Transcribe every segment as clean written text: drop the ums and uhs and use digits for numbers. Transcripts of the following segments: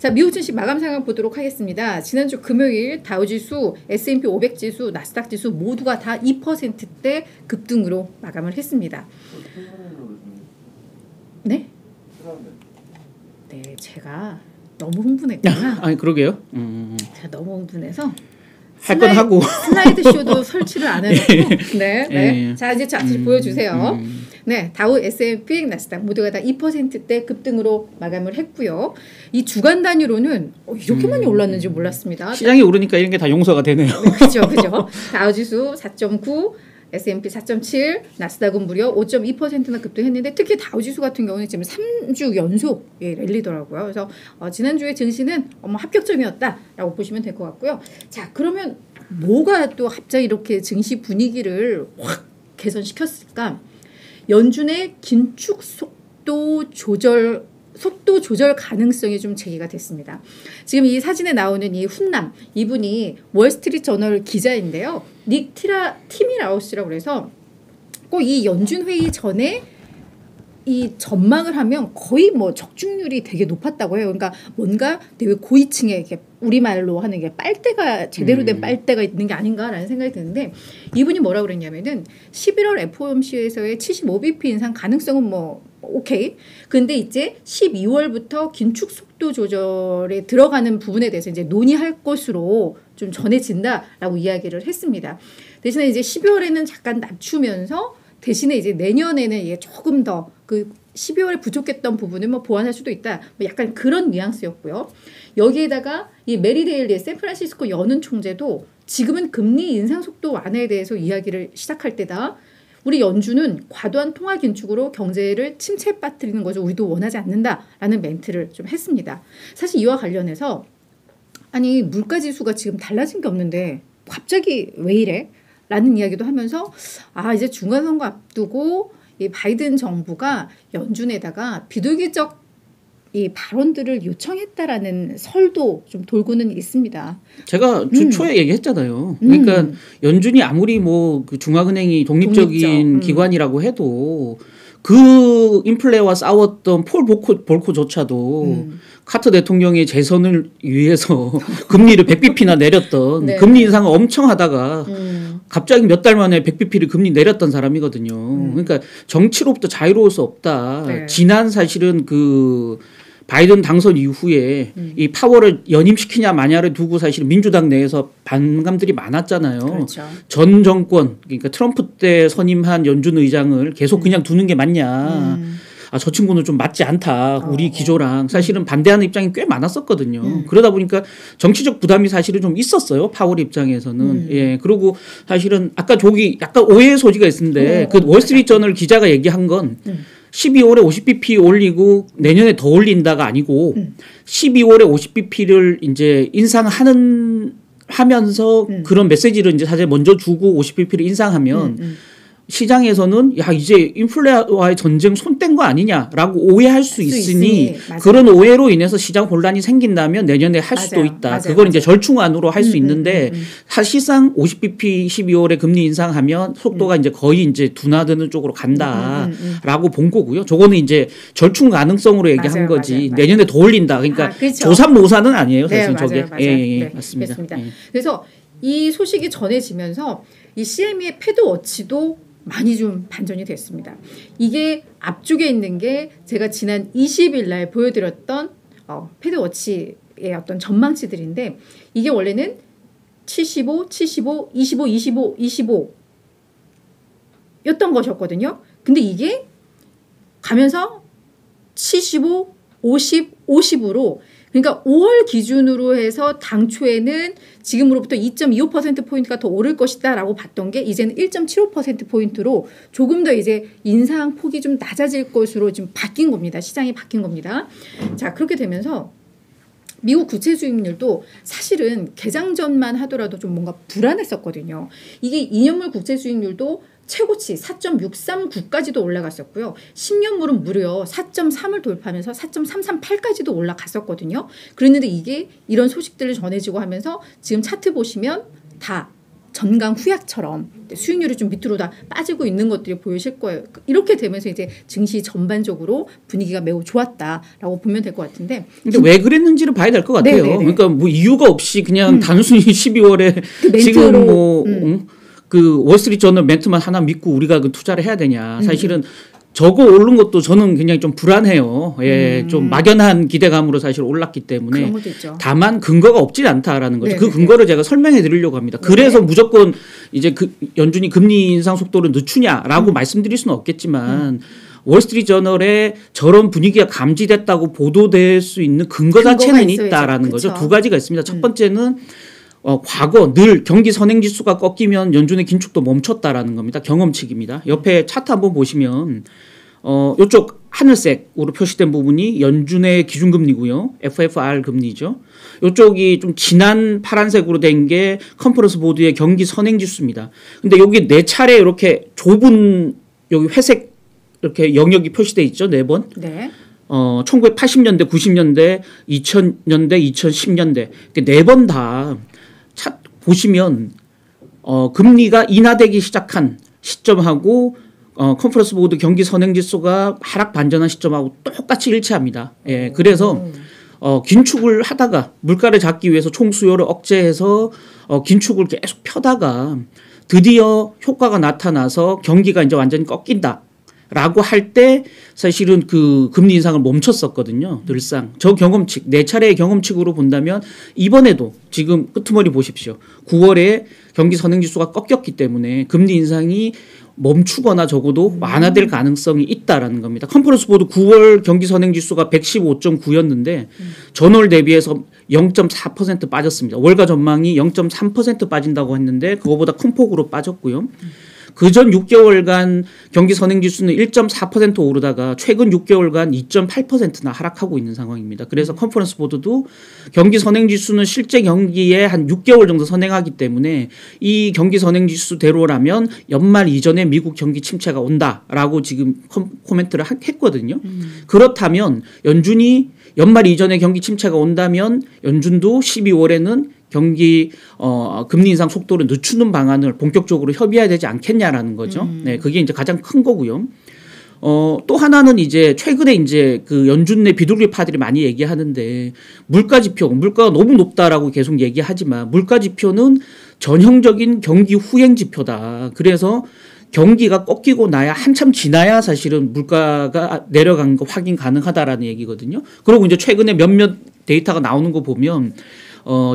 자, 미국 증시 마감 상황 보도록 하겠습니다. 지난주 금요일 다우지수, S&P 500지수, 나스닥지수 모두가 다 2%대 급등으로 마감을 했습니다. 네? 네, 제가 너무 흥분했구나. 아니 그러게요. 제가 너무 흥분해서 할 건 하고 슬라이드 쇼도 설치를 안 해놓고 네, 네. 자 이제 차트 보여주세요. 네, 다우, S&P, 나스닥 모두가 다 2%대 급등으로 마감을 했고요. 이 주간 단위로는 이렇게 많이 올랐는지 몰랐습니다. 시장이 오르니까 이런 게 다 용서가 되네요. 네, 그렇죠, 그렇죠. 다우지수 4.9, S&P 4.7, 나스닥은 무려 5.2%나 급등했는데 특히 다우지수 같은 경우는 지금 3주 연속 랠리더라고요. 그래서 지난주에 증시는 합격점이었다라고 보시면 될 것 같고요. 자, 그러면 뭐가 또 갑자기 이렇게 증시 분위기를 확 개선시켰을까? 연준의 긴축 속도 조절 가능성이 좀 제기가 됐습니다. 지금 이 사진에 나오는 이 훈남, 이분이 월스트리트 저널 기자인데요. 닉 티미라우스라고 그래서 꼭 이 연준 회의 전에 이 전망을 하면 거의 뭐 적중률이 되게 높았다고 해요. 그러니까 뭔가 되게 고위층에 이렇게 우리말로 하는 게 빨대가 제대로 된 빨대가 있는 게 아닌가라는 생각이 드는데 이분이 뭐라고 그랬냐면은 11월 FOMC에서의 75bp 인상 가능성은 뭐 오케이. 근데 이제 12월부터 긴축 속도 조절에 들어가는 부분에 대해서 이제 논의할 것으로 좀 전해진다라고 이야기를 했습니다. 대신에 이제 12월에는 잠깐 낮추면서 대신에 이제 내년에는 이게 조금 더 그 12월에 부족했던 부분을 뭐 보완할 수도 있다. 뭐 약간 그런 뉘앙스였고요. 여기에다가 이 메리 데일리의 샌프란시스코 연은 총재도 지금은 금리 인상 속도 완화에 대해서 이야기를 시작할 때다. 우리 연준은 과도한 통화 긴축으로 경제를 침체에 빠뜨리는 것을 우리도 원하지 않는다라는 멘트를 좀 했습니다. 사실 이와 관련해서 아니 물가지수가 지금 달라진 게 없는데 갑자기 왜 이래? 라는 이야기도 하면서 이제 중간선거 앞두고 이 바이든 정부가 연준에다가 비둘기적 이 발언들을 요청했다라는 설도 좀 돌고는 있습니다. 제가 주 초에 얘기했잖아요. 그러니까 연준이 아무리 뭐 그 중앙은행이 독립적인 기관이라고 해도 그 인플레와 싸웠던 폴 볼코조차도 카터 대통령의 재선을 위해서 금리를 100bp나 내렸던 네. 금리 인상을 엄청 하다가 갑자기 몇 달 만에 100bp를 금리 내렸던 사람이거든요. 그러니까 정치로부터 자유로울 수 없다. 네. 지난 사실은 그 바이든 당선 이후에 이 파워를 연임시키냐 마냐를 두고 사실 민주당 내에서 반감들이 많았잖아요. 그렇죠. 전 정권 그러니까 트럼프 때 선임한 연준 의장을 계속 그냥 두는 게 맞냐. 저 친구는 좀 맞지 않다. 우리 기조랑 사실은 반대하는 입장이 꽤 많았었거든요. 그러다 보니까 정치적 부담이 사실은 좀 있었어요. 파월 입장에서는. 예. 그리고 사실은 아까 저기 약간 오해의 소지가 있는데 그 월스트리트 저널 기자가 얘기한 건 12월에 50bp 올리고 내년에 더 올린다가 아니고 12월에 50bp를 이제 하면서 그런 메시지를 이제 사실 먼저 주고 50bp를 인상하면 시장에서는 야 이제 인플레와의 전쟁 손뗀 거 아니냐라고 오해할 수 있으니 그런 오해로 인해서 시장 혼란이 생긴다면 내년에 할 수도 있다. 그걸 이제 절충안으로 할 수 있는데 사실상 50bp 12월에 금리 인상하면 속도가 이제 거의 이제 둔화되는 쪽으로 간다라고 본 거고요. 저거는 이제 절충 가능성으로 얘기한 거지. 맞아요. 내년에 더 올린다. 그러니까 그렇죠. 조삼모사는 아니에요. 사실 네, 저게. 맞아요. 예, 네, 맞습니다. 예. 그래서 이 소식이 전해지면서 이 CME의 패드워치도 많이 좀 반전이 됐습니다. 이게 앞쪽에 있는 게 제가 지난 20일 날 보여드렸던 패드워치의 어떤 전망치들인데 이게 원래는 75, 75, 25, 25, 25 였던 것이었거든요. 근데 이게 가면서 75, 50, 50으로 그러니까 5월 기준으로 해서 당초에는 지금으로부터 2.25%포인트가 더 오를 것이다 라고 봤던 게 이제는 1.75%포인트로 조금 더 이제 인상 폭이 좀 낮아질 것으로 지금 바뀐 겁니다. 시장이 바뀐 겁니다. 자, 그렇게 되면서 미국 국채 수익률도 사실은 개장 전만 하더라도 좀 뭔가 불안했었거든요. 이게 2년물 국채 수익률도 최고치 4.639까지도 올라갔었고요. 10년물은 무려 4.3을 돌파하면서 4.338까지도 올라갔었거든요. 그랬는데 이게 이런 소식들을 전해지고 하면서 지금 차트 보시면 다 전강 후약처럼 수익률이 좀 밑으로 다 빠지고 있는 것들이 보이실 거예요. 이렇게 되면서 이제 증시 전반적으로 분위기가 매우 좋았다라고 보면 될 것 같은데. 근데 왜 그랬는지를 봐야 될 것 같아요. 네네네. 그러니까 뭐 이유가 없이 그냥 단순히 12월에 그 지금 뭐 그 월스트리트 저널 멘트만 하나 믿고 우리가 그 투자를 해야 되냐. 사실은 저거 오른 것도 저는 굉장히 좀 불안해요. 예, 좀 막연한 기대감으로 사실 올랐기 때문에. 그런 것도 있죠. 다만 근거가 없지 않다라는 거죠. 네네. 그 근거를 제가 설명해 드리려고 합니다. 그래서 무조건 이제 그 연준이 금리 인상 속도를 늦추냐라고 말씀드릴 수는 없겠지만 월스트리트 저널에 저런 분위기가 감지됐다고 보도될 수 있는 근거 자체는 있다라는 거죠. 두 가지가 있습니다. 첫 번째는 과거 늘 경기 선행지수가 꺾이면 연준의 긴축도 멈췄다라는 겁니다. 경험칙입니다. 옆에 차트 한번 보시면 이쪽 하늘색으로 표시된 부분이 연준의 기준금리고요. FFR 금리죠. 이쪽이 좀 진한 파란색으로 된 게 컨퍼런스 보드의 경기 선행지수입니다. 근데 여기 네 차례 이렇게 좁은 여기 회색 이렇게 영역이 표시돼 있죠. 네 번. 네. 1980년대, 90년대, 2000년대, 2010년대 네 번 다 보시면 금리가 인하되기 시작한 시점하고 컨퍼런스 보드 경기 선행지수가 하락 반전한 시점하고 똑같이 일치합니다. 예, 그래서 긴축을 하다가 물가를 잡기 위해서 총수요를 억제해서 긴축을 계속 펴다가 드디어 효과가 나타나서 경기가 이제 완전히 꺾인다. 라고 할 때 사실은 그 금리 인상을 멈췄었거든요. 늘상. 저 경험칙, 네 차례의 경험칙으로 본다면 이번에도 지금 끄트머리 보십시오. 9월에 경기 선행지수가 꺾였기 때문에 금리 인상이 멈추거나 적어도 완화될 가능성이 있다라는 겁니다. 컨퍼런스 보드 9월 경기 선행지수가 115.9였는데 전월 대비해서 0.4% 빠졌습니다. 월가 전망이 0.3% 빠진다고 했는데 그거보다 큰 폭으로 빠졌고요. 그전 6개월간 경기 선행지수는 1.4% 오르다가 최근 6개월간 2.8%나 하락하고 있는 상황입니다. 그래서 컨퍼런스 보드도 경기 선행지수는 실제 경기에 한 6개월 정도 선행하기 때문에 이 경기 선행지수대로라면 연말 이전에 미국 경기 침체가 온다라고 지금 코멘트를 했거든요. 그렇다면 연준이 연말 이전에 경기 침체가 온다면 연준도 12월에는 경기 금리 인상 속도를 늦추는 방안을 본격적으로 협의해야 되지 않겠냐라는 거죠. 네, 그게 이제 가장 큰 거고요. 또 하나는 이제 최근에 이제 그 연준 내 비둘기파들이 많이 얘기하는데 물가가 너무 높다라고 계속 얘기하지만 물가 지표는 전형적인 경기 후행 지표다. 그래서 경기가 꺾이고 나야 한참 지나야 사실은 물가가 내려간 거 확인 가능하다라는 얘기거든요. 그리고 이제 최근에 몇몇 데이터가 나오는 거 보면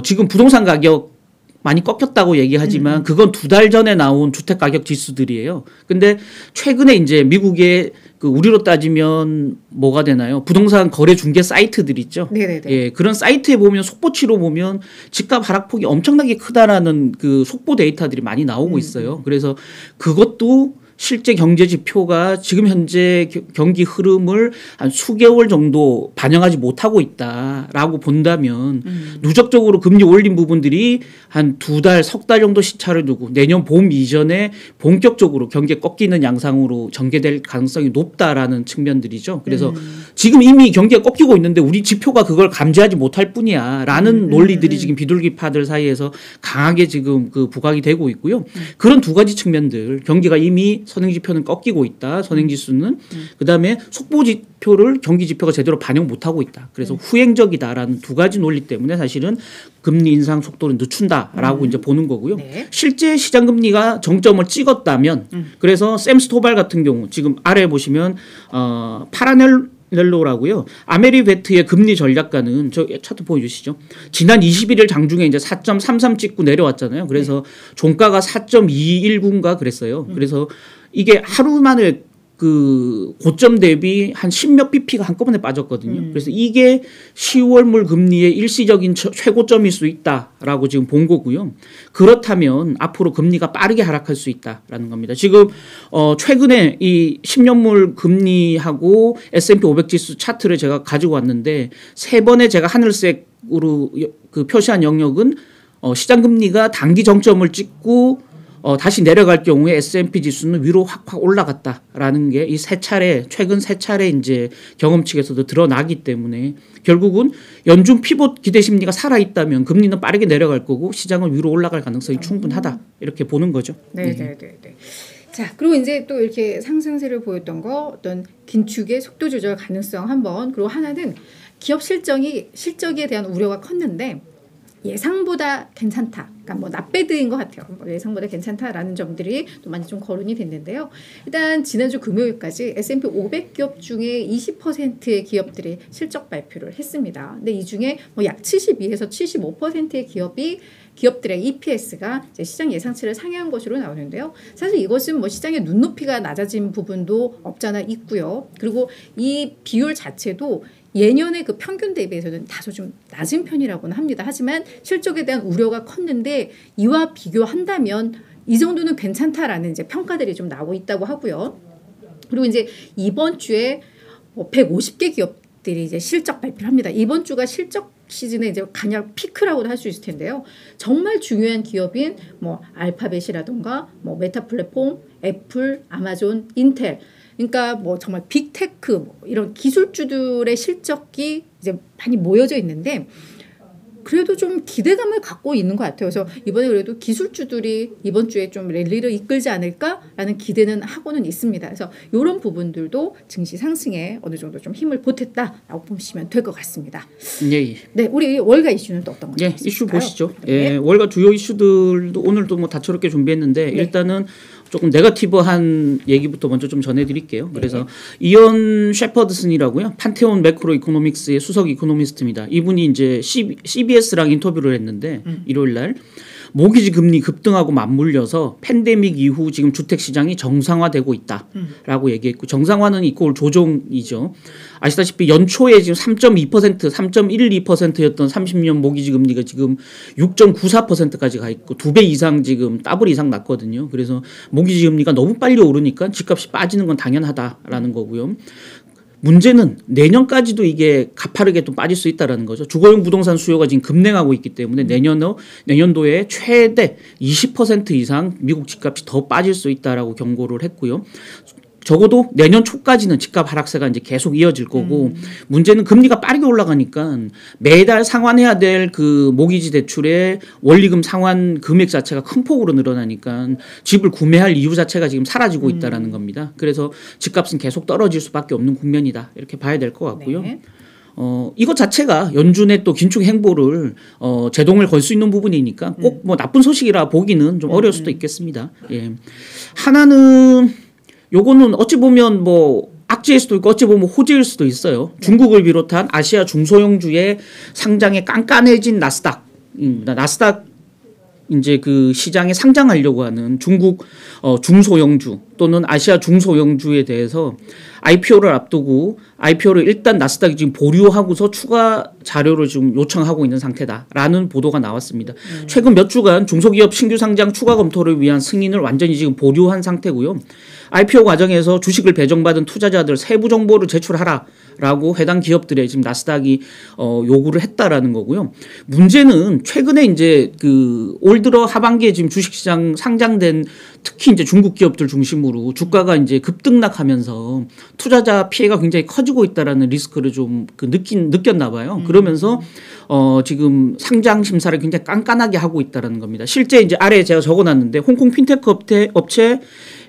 지금 부동산 가격 많이 꺾였다고 얘기하지만 그건 2달 전에 나온 주택 가격 지수들이에요. 근데 최근에 이제 미국의 그 우리로 따지면 뭐가 되나요? 부동산 거래 중개 사이트들 있죠. 네네네. 예, 그런 사이트에 보면 속보치로 보면 집값 하락폭이 엄청나게 크다라는 그 속보 데이터들이 많이 나오고 있어요. 그래서 그것도 실제 경제 지표가 지금 현재 경기 흐름을 한 수개월 정도 반영하지 못하고 있다라고 본다면 누적적으로 금리 올린 부분들이 한 2달, 3달 정도 시차를 두고 내년 봄 이전에 본격적으로 경기가 꺾이는 양상으로 전개될 가능성이 높다라는 측면들이죠. 그래서 지금 이미 경기가 꺾이고 있는데 우리 지표가 그걸 감지하지 못할 뿐이야라는 논리들이 지금 비둘기파들 사이에서 강하게 지금 그 부각이 되고 있고요. 그런 두 가지 측면들, 경기가 이미 선행지표는 꺾이고 있다. 선행지수는. 그다음에 속보지표를 경기지표가 제대로 반영 못하고 있다. 그래서 후행적이다라는 두 가지 논리 때문에 사실은 금리 인상 속도를 늦춘다라고 이제 보는 거고요. 네. 실제 시장금리가 정점을 찍었다면 그래서 샘 스토발 같은 경우 지금 아래에 보시면 파라넬로라고요. 아메리베트의 금리 전략가는 저 차트 보여주시죠. 지난 21일 장중에 이제 4.33 찍고 내려왔잖아요. 그래서 종가가 4.219인가 그랬어요. 그래서 이게 하루 만에 그 고점 대비 한 10몇 bp가 한꺼번에 빠졌거든요. 그래서 이게 10월물 금리의 일시적인 최고점일 수 있다라고 지금 본 거고요. 그렇다면 앞으로 금리가 빠르게 하락할 수 있다라는 겁니다. 지금 최근에 이 10년물 금리하고 S&P 500 지수 차트를 제가 가지고 왔는데 세 번에 제가 하늘색으로 그 표시한 영역은 시장 금리가 단기 정점을 찍고 다시 내려갈 경우에 S&P 지수는 위로 확 올라갔다라는 게 이 최근 세 차례 이제 경험칙에서도 드러나기 때문에 결국은 연준 피봇 기대 심리가 살아 있다면 금리는 빠르게 내려갈 거고 시장은 위로 올라갈 가능성이 충분하다 이렇게 보는 거죠. 네. 자, 그리고 이제 또 이렇게 상승세를 보였던 거 어떤 긴축의 속도 조절 가능성 한번, 그리고 하나는 기업 실적에 대한 우려가 컸는데 예상보다 괜찮다. 그러니까 뭐 낫배드인 것 같아요. 예상보다 괜찮다라는 점들이 또 많이 좀 거론이 됐는데요. 일단 지난주 금요일까지 S&P 500기업 중에 20%의 기업들이 실적 발표를 했습니다. 근데 이 중에 뭐 약 72에서 75%의 기업들의 EPS가 이제 시장 예상치를 상회한 것으로 나오는데요. 사실 이것은 뭐 시장의 눈높이가 낮아진 부분도 없잖아 있고요. 그리고 이 비율 자체도 예년의 그 평균 대비해서는 다소 좀 낮은 편이라고는 합니다. 하지만 실적에 대한 우려가 컸는데 이와 비교한다면 이 정도는 괜찮다라는 이제 평가들이 좀 나오고 있다고 하고요. 그리고 이제 이번 주에 뭐 150개 기업들이 이제 실적 발표를 합니다. 이번 주가 실적 시즌에 이제 간약 피크라고도 할 수 있을 텐데요. 정말 중요한 기업인 뭐 알파벳이라던가 뭐 메타 플랫폼, 애플, 아마존, 인텔, 그러니까 뭐 정말 빅테크 뭐 이런 기술주들의 실적이 이제 많이 모여져 있는데 그래도 좀 기대감을 갖고 있는 것 같아요. 그래서 이번에 그래도 기술주들이 이번 주에 좀 랠리를 이끌지 않을까라는 기대는 하고는 있습니다. 그래서 이런 부분들도 증시 상승에 어느 정도 좀 힘을 보탰다라고 보시면 될 것 같습니다. 예. 네, 우리 월가 이슈는 또 어떤 건가요? 이슈 보시죠. 네. 월가 주요 이슈들도 오늘도 뭐 다채롭게 준비했는데 일단은 조금 네거티브한 얘기부터 먼저 좀 전해드릴게요. 그래서 이언 셰퍼드슨이라고요. 판테온 매크로 이코노믹스의 수석 이코노미스트입니다. 이분이 이제 CBS랑 인터뷰를 했는데 일요일 날 모기지 금리 급등하고 맞물려서 팬데믹 이후 지금 주택 시장이 정상화되고 있다라고 얘기했고, 정상화는 이꼴 조정이죠. 아시다시피 연초에 지금 3.2%, 3.12%였던 30년 모기지 금리가 지금 6.94%까지 가 있고 2배 이상 지금 더블 이상 났거든요. 그래서 모기지 금리가 너무 빨리 오르니까 집값이 빠지는 건 당연하다라는 거고요. 문제는 내년까지도 이게 가파르게 또 빠질 수 있다라는 거죠. 주거용 부동산 수요가 지금 급냉하고 있기 때문에 내년도에 최대 20% 이상 미국 집값이 더 빠질 수 있다라고 경고를 했고요. 적어도 내년 초까지는 집값 하락세가 이제 계속 이어질 거고, 문제는 금리가 빠르게 올라가니까 매달 상환해야 될 그 모기지 대출의 원리금 상환 금액 자체가 큰 폭으로 늘어나니까 집을 구매할 이유 자체가 지금 사라지고 있다라는 겁니다. 그래서 집값은 계속 떨어질 수밖에 없는 국면이다, 이렇게 봐야 될 것 같고요. 네. 이것 자체가 연준의 또 긴축 행보를 제동을 걸 수 있는 부분이니까 꼭 뭐 나쁜 소식이라 보기는 좀 어려울 수도 있겠습니다. 예. 하나는 요거는 어찌 보면 뭐 악재일 수도 있고 어찌 보면 호재일 수도 있어요. 중국을 비롯한 아시아 중소형주의 상장에 깐깐해진 나스닥입니다. 나스닥 이제 그 시장에 상장하려고 하는 중국 중소형주 또는 아시아 중소형주에 대해서 IPO를 앞두고 IPO를 일단 나스닥이 지금 보류하고서 추가 자료를 지금 요청하고 있는 상태다라는 보도가 나왔습니다. 최근 몇 주간 중소기업 신규 상장 추가 검토를 위한 승인을 완전히 지금 보류한 상태고요. IPO 과정에서 주식을 배정받은 투자자들 세부 정보를 제출하라라고 해당 기업들에 지금 나스닥이 요구를 했다라는 거고요. 문제는 최근에 이제 올 들어 하반기에 지금 주식시장 상장된 특히 이제 중국 기업들 중심으로 주가가 이제 급등락하면서 투자자 피해가 굉장히 커지고 있다라는 리스크를 좀 느꼈나 봐요. 그러면서 지금 상장 심사를 굉장히 깐깐하게 하고 있다라는 겁니다. 실제 이제 아래에 제가 적어놨는데 홍콩 핀테크 업체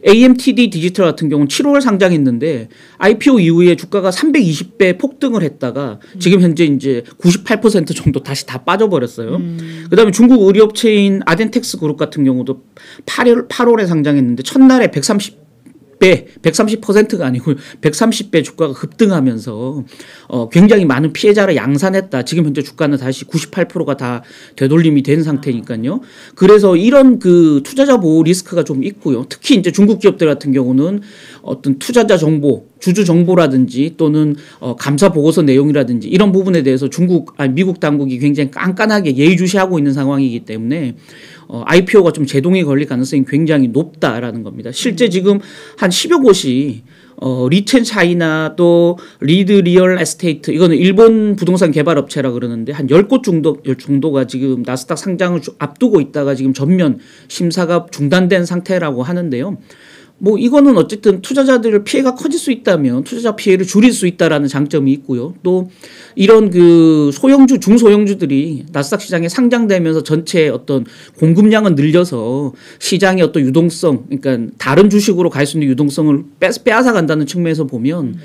AMTD 디지털 같은 경우는 7월 상장했는데 IPO 이후에 주가가 320배 폭등을 했다가 지금 현재 이제 98% 정도 다시 다 빠져버렸어요. 그다음에 중국 의료업체인 아덴텍스 그룹 같은 경우도 8월에 상장했는데 첫날에 130%가 아니고 130배 주가가 급등하면서 굉장히 많은 피해자를 양산했다. 지금 현재 주가는 다시 98%가 다 되돌림이 된 상태니까요. 그래서 이런 그 투자자 보호 리스크가 좀 있고요. 특히 이제 중국 기업들 같은 경우는 어떤 투자자 정보 주주 정보라든지 또는 감사 보고서 내용이라든지 이런 부분에 대해서 미국 당국이 굉장히 깐깐하게 예의주시하고 있는 상황이기 때문에 IPO가 좀 제동이 걸릴 가능성이 굉장히 높다라는 겁니다. 실제 지금 한 10여 곳이 리첸 차이나 또 리드 리얼 에스테이트 이거는 일본 부동산 개발 업체라 그러는데 한 10곳 정도가 지금 나스닥 상장을 앞두고 있다가 지금 전면 심사가 중단된 상태라고 하는데요. 뭐 이거는 어쨌든 투자자들 피해가 커질 수 있다면 투자자 피해를 줄일 수 있다라는 장점이 있고요. 또 이런 그 소형주 중소형주들이 나스닥 시장에 상장되면서 전체 어떤 공급량은 늘려서 시장의 어떤 유동성, 그러니까 다른 주식으로 갈 수 있는 유동성을 빼앗아 간다는 측면에서 보면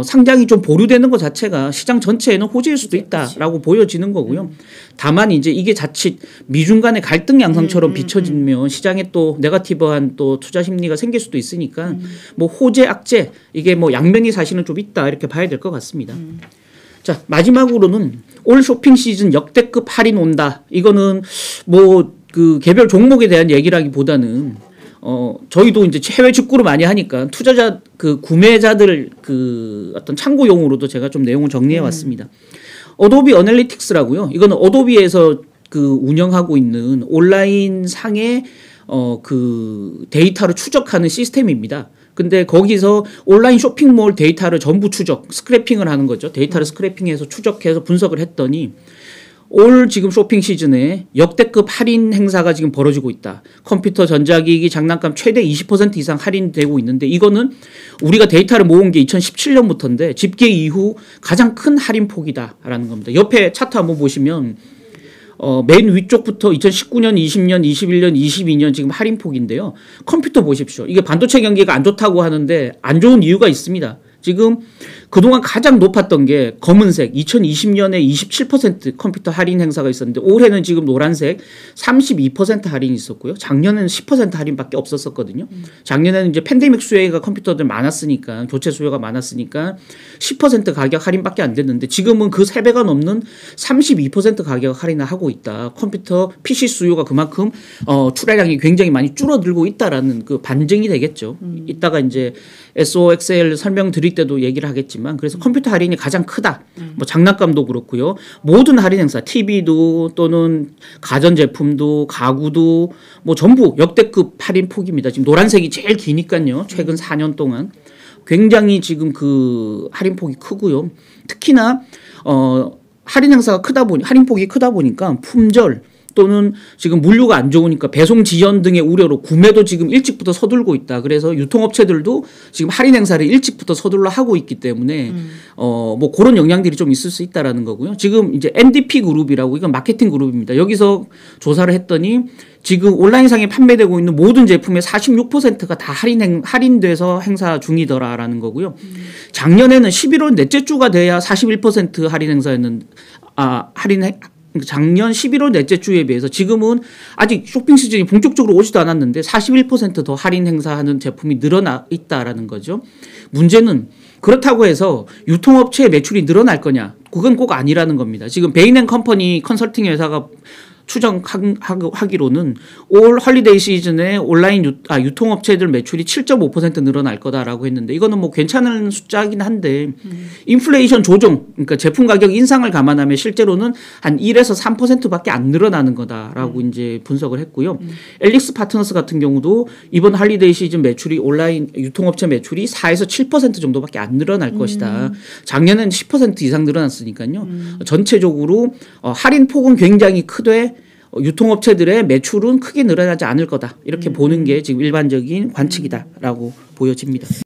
상장이 좀 보류되는 것 자체가 시장 전체에는 호재일 수도 있다라고 보여지는 거고요. 다만 이제 이게 자칫 미중 간의 갈등 양상처럼 비춰지면 시장에 또 네거티브한 또 투자 심리가 생길 수도 있으니까 뭐 호재 악재 이게 뭐 양면이 사실은 좀 있다 이렇게 봐야 될 것 같습니다. 자, 마지막으로는 올 쇼핑 시즌 역대급 할인 온다. 이거는 뭐 그 개별 종목에 대한 얘기라기보다는 저희도 이제 해외 직구를 많이 하니까 투자자 그 구매자들 그 어떤 참고용으로도 제가 좀 내용을 정리해 왔습니다. 어도비 어널리틱스라고요. 이거는 어도비에서 그 운영하고 있는 온라인 상의 그 데이터를 추적하는 시스템입니다. 근데 거기서 온라인 쇼핑몰 데이터를 전부 스크래핑을 하는 거죠. 데이터를 스크래핑해서 추적해서 분석을 했더니 올 지금 쇼핑 시즌에 역대급 할인 행사가 지금 벌어지고 있다. 컴퓨터, 전자기기, 장난감 최대 20% 이상 할인되고 있는데 이거는 우리가 데이터를 모은 게 2017년부터인데 집계 이후 가장 큰 할인 폭이다라는 겁니다. 옆에 차트 한번 보시면 맨 위쪽부터 2019년, 20년, 21년, 22년 지금 할인폭인데요. 컴퓨터 보십시오. 이게 반도체 경기가 안 좋다고 하는데 안 좋은 이유가 있습니다. 지금 그동안 가장 높았던 게 검은색 2020년에 27% 컴퓨터 할인 행사가 있었는데 올해는 지금 노란색 32% 할인이 있었고요. 작년에는 10% 할인밖에 없었거든요. 작년에는 이제 팬데믹 수요가 컴퓨터들 많았으니까 교체 수요가 많았으니까 10% 가격 할인밖에 안 됐는데 지금은 그 3배가 넘는 32% 가격 할인을 하고 있다. 컴퓨터 PC 수요가 그만큼 출하량이 굉장히 많이 줄어들고 있다라는 그 반증이 되겠죠. 이따가 이제 SOXL 설명드릴 때도 얘기를 하겠지만 그래서 컴퓨터 할인이 가장 크다. 뭐 장난감도 그렇고요. 모든 할인 행사, TV도 또는 가전제품도 가구도 뭐 전부 역대급 할인 폭입니다. 지금 노란색이 제일 기니까요. 최근 4년 동안 굉장히 지금 그 할인 폭이 크고요. 특히나 할인 행사가 할인 폭이 크다 보니까 품절 또는 지금 물류가 안 좋으니까 배송 지연 등의 우려로 구매도 지금 일찍부터 서둘고 있다. 그래서 유통업체들도 지금 할인 행사를 일찍부터 서둘러 하고 있기 때문에 뭐 그런 영향들이 좀 있을 수 있다라는 거고요. 지금 이제 NDP 그룹이라고 이건 마케팅 그룹입니다. 여기서 조사를 했더니 지금 온라인상에 판매되고 있는 모든 제품의 46%가 다 할인돼서 행사 중이더라라는 거고요. 작년에는 11월 넷째 주가 돼야 41% 할인 행사였는데 작년 11월 넷째 주에 비해서 지금은 아직 쇼핑 시즌이 본격적으로 오지도 않았는데 41% 더 할인 행사하는 제품이 늘어나 있다라는 거죠. 문제는 그렇다고 해서 유통업체의 매출이 늘어날 거냐? 그건 꼭 아니라는 겁니다. 지금 베인앤컴퍼니 컨설팅 회사가 추정하기로는 올 헐리데이 시즌에 온라인 유통업체들 매출이 7.5% 늘어날 거다라고 했는데 이거는 뭐 괜찮은 숫자이긴 한데 인플레이션 조정, 그러니까 제품 가격 인상을 감안하면 실제로는 한 1에서 3%밖에 안 늘어나는 거다라고 이제 분석을 했고요. 엘릭스 파트너스 같은 경우도 이번 헐리데이 시즌 매출이 온라인 유통업체 매출이 4에서 7% 정도밖에 안 늘어날 것이다. 작년에는 10% 이상 늘어났으니까요. 전체적으로 할인 폭은 굉장히 크되 유통업체들의 매출은 크게 늘어나지 않을 거다. 이렇게 보는 게 지금 일반적인 관측이다라고 보여집니다.